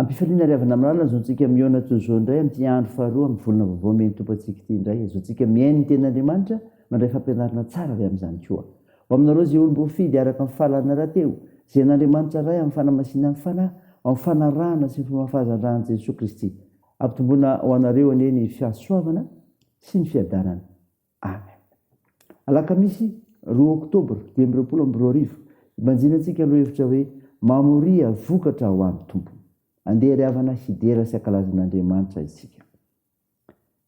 ampifaliana ry avana amin'n'alina zaontsika miona toy izao indray amin'ity andro faharoa amin'ny volana vaovao meny tompontsika ity indray zaontsika miainy ny ten'Andriamanitra mandray fampianarana tsara avy amin'izany koa ho aminareo izay olombo fidy araka amin'ny fahalalana rahateo izay n'Andriamanitra ray amin'ny fanamasinany fanahy amin'ny fanarahana sy ny fomafahazandrahan'i Jesosy Kristy ampitomboana ho anareo anie ny fiasoavana sy ny fiadanana. Amen. Alakamisy 2 Oktobra 2022 ibanjinantsika aloha hevitra hoe mamoria vokatra ho an'ny tompony. Andeha ry havana hidera sy ankalazan'Andriamanitra isika.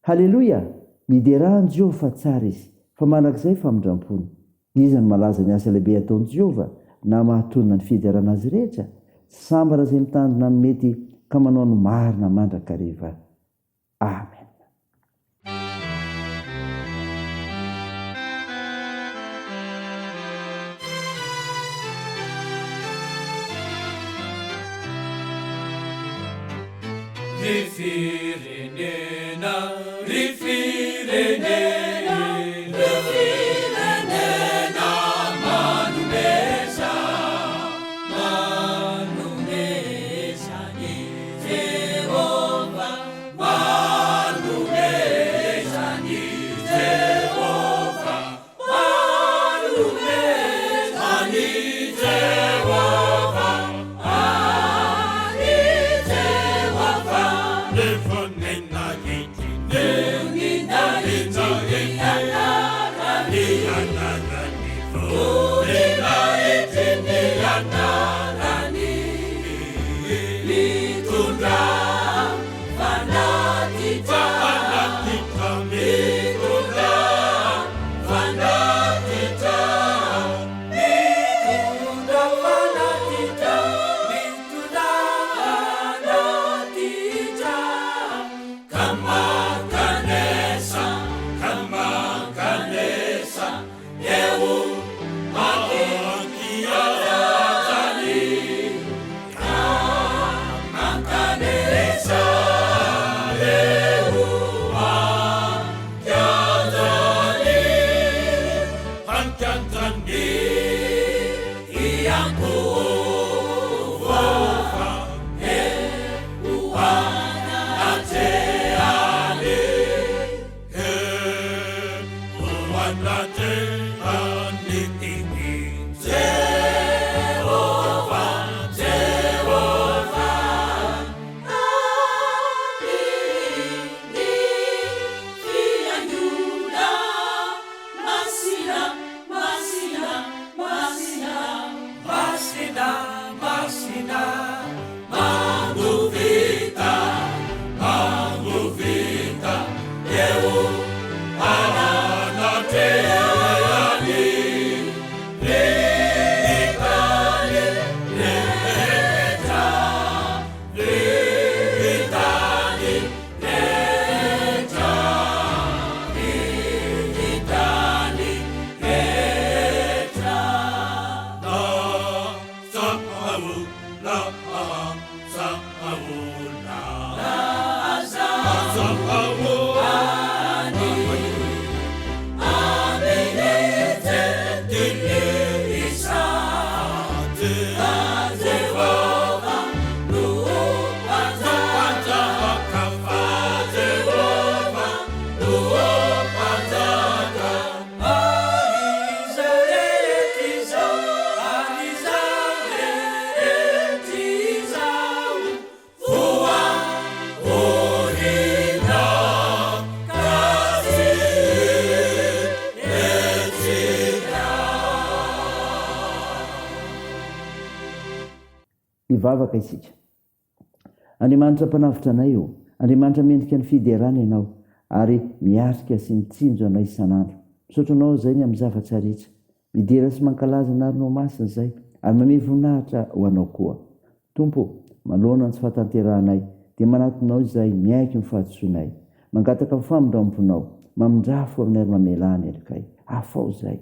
Halleloia! Miderahan Jehovah fa tsara izy, fa manak'izay famindrampony. Iza ny malaza ny asa lehibe ataon'i Jehovah na mahatonina ny fiderana azy rehetra, sambara izay mitandrina ny mety ka manao ny marina mandrakariva. Amen. Rifirenena, manumesa, ni Jehovah, manumesa ni Jehovah, manumesa ni Jehovah. Ivavaka isika. Andriamanitra mpanavitra anay io, Andriamanitra mendrika ny fiderana ianao ary miatrika sy mitsinjo anay isan'andro. Misaotra anao izay ny amin'ny zavatra rehetra, midera sy mankalaza narinao masina izay ary manome voninahitra ho anao koa. Tompo, maloana ny tsy fahatanterahanay dia manatonao izay miaiky ny fahatsoanay, mangataka amin'ny famindramponao, mamindrafo amin'ny ary mamelany elikay. Afao izay,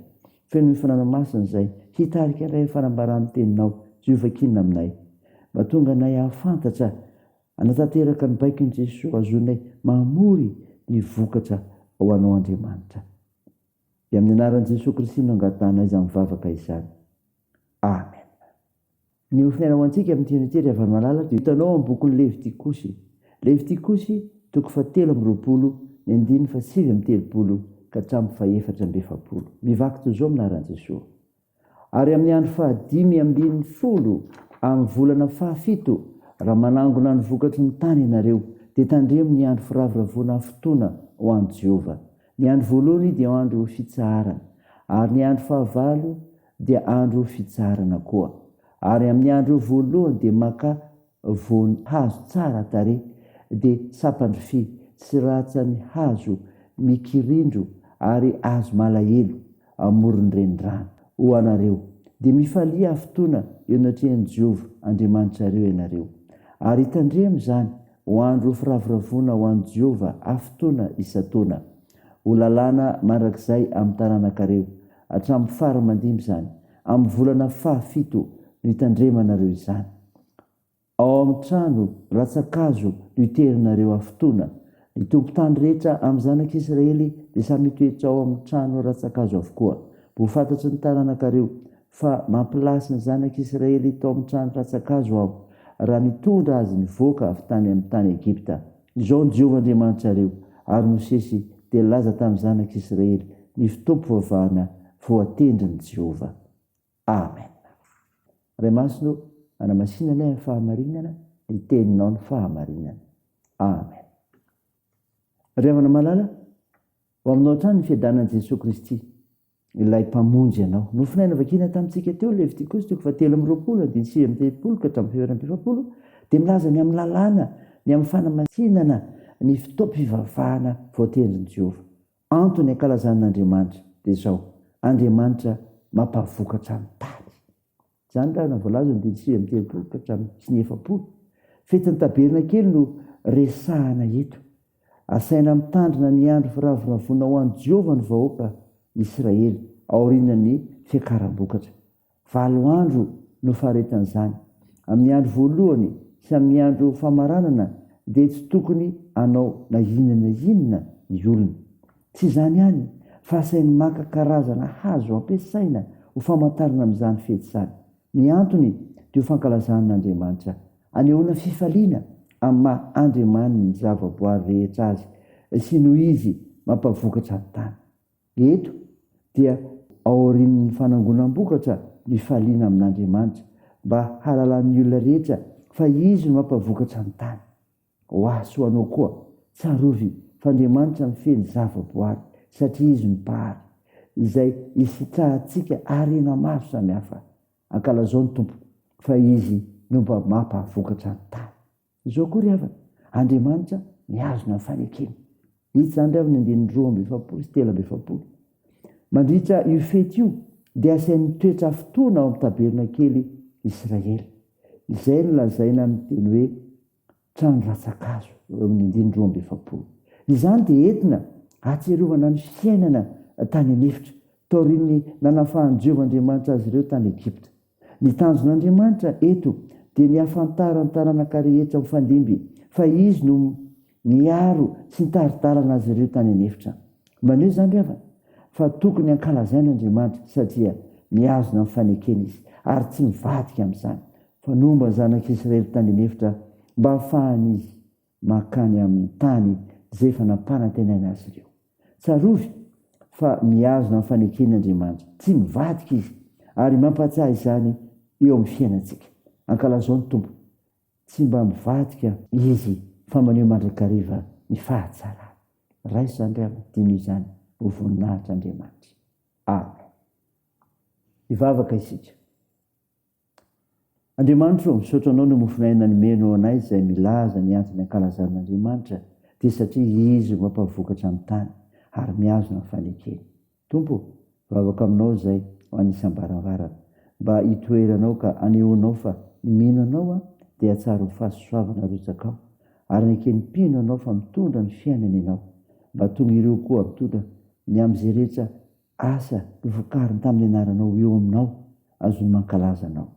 feno ny fanana masina izay hitarika ilay fanambarany teninao ziovakinina aminay. Mba tonga anay ahafantatra anatanteraka ny baikon'i Jesosy azonay mamory ny vokatra ho anao Andriamanitra. Dia amin'ny anaran'i Jesosy Kristy no angatana izany mivavaka izany. Amen. ny ofinaina ho antsika amin'nytinytery avany malala dia hitanao amin'ny bokon'ny Levitikosy. Levitikosy 7:20 ny 9:7 ka hatramin'ny 4:40. Mivaky toy izao aminaran'i Jesosy. Ary amin'ny andro 5 amin'ny volana 7 raha manangona ny vokatry ny tany ianareo dia tandremo ny andro firavoravoana fotoana ho an'i Jehova. Ny andro voalohany dia andro fitsarana, ary ny andro 9 dia andro fitsarana koa. Ary amin'ny andro voalohany dia maka voninhazo tsara tarehy, dia sapandrofy sy ratsany hazo mikirindro ary hazo malahelo amoron-drenirano ho anareo. Dia mifalia fotoana eo anatrehan'i Jehova Andriamanitrareo ianareo. Ary hitandremo zany ho andro firavoravoana ho an'i Jehova fotoana isan-taona. Ho lalàna mandrakizay amin'ny taranaka-reo hatramin'ny fara-mandimby zany amin'ny volana 7 no hitandremanareo izany. Ao amin'ny trano ratsakazo no hiterinareo fotoana. Ny tompon-tany rehetra amin'ny zanak'Israely dia samy mitoetra ao amin'ny trano ratsakazo avokoa. Ho fantatry ny taranaka-reo fa mampilasy ny zanak'Israely tao amin'ny trano ratsakazo aho raha nitondra azy nivoaka avy tany amin'ny tany Egipta. Izao ny Jehova Andriamanitrareo. Ary Mosesy dia laza tamin'ny zanak'Israely ny fitompo vavahana voatendrin'i Jehova. Amen. Ray masino anamasinanay amin'ny fahamarinana, ny teninao ny fahamarinana. Amen. Ry havana malala, ho aminao trano ny fiadanan'i Jesosy Kristy, ilay mpamonjy ianao. Nofinaina vakina tamintsika teo Levitikosy 7:20 dia 9:30 ka hatramin'ny 4:40 dia milaza ny amin'ny lalàna, ny amin'ny fanamasinana, ny fitaom-pivavahana voatendrin'i Jehova. Antony ankalazan'Andriamanitra dia izao: Andriamanitra mampavokatra amin'ny tany. Izany raha voalaza ny 9:30 ka hatramin'ny 9:40. Fetin'ny tabernakely no resahana eto. Asaina mitandrina ny andro firavoravoana ho an'i Jehova ny vahoaka Israely aorian'ny fiakaram-bokatra. 7 andro no faharetan'izany. Amin'ny andro voalohany sy amin'ny andro famaranana dia tsy tokony hanao na inona ny olona. Tsy izany ihany fa asainy maka karazana hazo ampiasaina ho famantarana amin'izany fety izany. Ny antony dia ho fankalazan'Andriamanitra anehoana fifaliana amin'ny maha Andriamany ny zavaboary rehetra azy sy noho izy mampavokatra ny tany. Eto dia aorian'ny fanangonam-bokatra ny fifaliana amin'Andriamanitra mba halalan'ny olona rehetra fa izy no mampavokatra ny tany. Ho azy ho anao koa tsarovy fa Andriamanitra mifeny zavaboary satria izy ny mpahary izay isitrahantsika arena maro samihafa. Ankalazao ny tompo fa izy no mba mampavokatra ny tany. Izao koa ry havana, Andriamanitra mihazona ny fanekeny. Itsy zany ry havana 2:7 mandritra io fety io dia asainy toetra fotoana ao amin'ny tabernakely Israely. Izay no lazaina amin'ny teny hoe trano ratsakazo eo amin'ny 2:7. Izany dia entina atserovana ny fiainana tany anefitra taorian'ny nanafahan'i Jehova Andriamanitra azy ireo tany Egipta. Ny tanjon'Andriamanitra eto dia ny ahafantarany taranaka rehetra mifandimby fa izy no niaro sy nitaridalana azy ireo tany anefitra. Maneho izany ry havana fa tokony ankalazain'Andriamanitra satria mihazona amin'ny fanekena izy ary tsy mivadika amin'izany fa nomba ny zanak'Israely tany anefitra mba hahafahany izy makany amin'ny tany izay efa nampanantenaina azy ireo. Tsarovy fa mihazona amin'ny faneken'Andriamanitra, tsy mivadika izy ary mampatsaha izany eo amin'ny fiainantsika. Ankalazao ny tompo, tsy mba mivadika izy fa maneho mandrakariva ny fahatsarana. Raisy izany ry havana, dino izany ho voninahitr'Andriamanitra. Amen. Ivavaka isika. Andriamanitra, misaotra anao no mofinaina nomeno anay izay milaza ny antony ankalazan'Andriamanitra dia satria izy mampavokatra amin'ny tany ary mihazona amin'ny fanekeny. Tompo, vavaka aminao izay ho anisam-baravarana mba hitoeranao ka anehoanao fa ny mino anao dia hatsara ho fahasoavana rotsakao ary nekenimpino anao fa mitondra ny fiainana ianao mba tonga ireo koa mitondra ny amin'izay rehetra asa novokariny tamin'ny anaranao eo aminao azony mankalaza anao.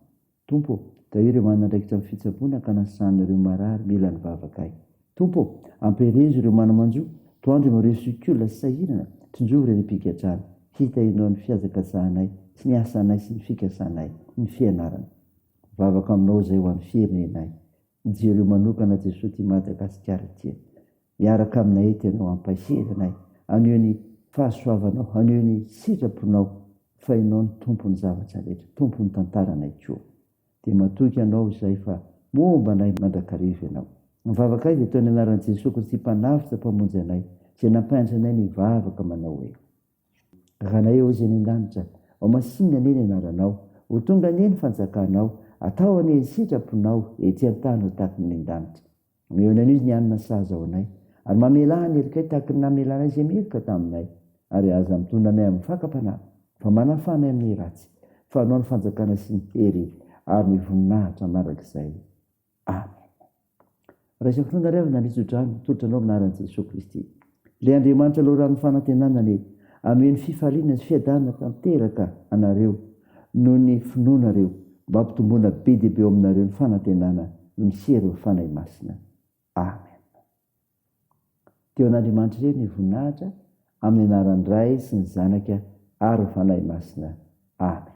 Tompo, da ireo manandraikitra amin'ny fitsaboana ka nasan'ireo marary mila ny vavakay. Tompo, amperezo ireo manamanjo, toandro mareo sikiola sy sahinana, tsinjovy ireny mpigadrana, hita inao ny fiazakatsahanay sy ny asanay sy ny fikasanay, ny fianarana. vavaka aminao zay ho an'ny firenenay. Jereo manokana Jesosy ty Madagasikara tia. Miaraka aminay eto ianao ampaheranay, anio ny fahasoavanao, anio ny sitraponao, fa ianao ny tompony zavatra rehetra, tompony tantaranay koa. Dia matoky ianao izay fa mombanay mandrakarivo ianao. Mivavaka azy atao ny anaran'i Jesosy Kristy mpanavitra mpamonjy anay, izay nampianatra anay mivavaka manao hoe: Ranay eo izay an-danitra, ao masinina anie ny anaranao, ho tonga anie ny fanjakanao, atao anie ny sitraponao, ety an-tany ho tahaky ny an-danitra. Mihona an'izy ny hanina sazy ao anay, ary mamelà ny erikay tahaky ny namelanay izay miloka taminay, ary aza mitondra anay amin'ny fakapanahy, fa manafanay amin'ny ratsy, fa anao ny fanjakana sy ny hery, ary ny voninahitra marak'izay. Amen. Raha isy fotoana ray nanisodrano, totranao minaran'i Jesosy Kristy. Le Andriamanitra alohan'ny fanantenanany, ameny fifaliana sy fiadanana tanteraka anareo noho ny finoanareo, mba hampitomboana be dia be ao aminareo ny fanantenana no misy fanahy masina. Amen. Teo an'Andriamanitra ireo ny voninahitra amin'ny anaran'ny Ray sy ny Zanaka ary fanahy masina. Amen.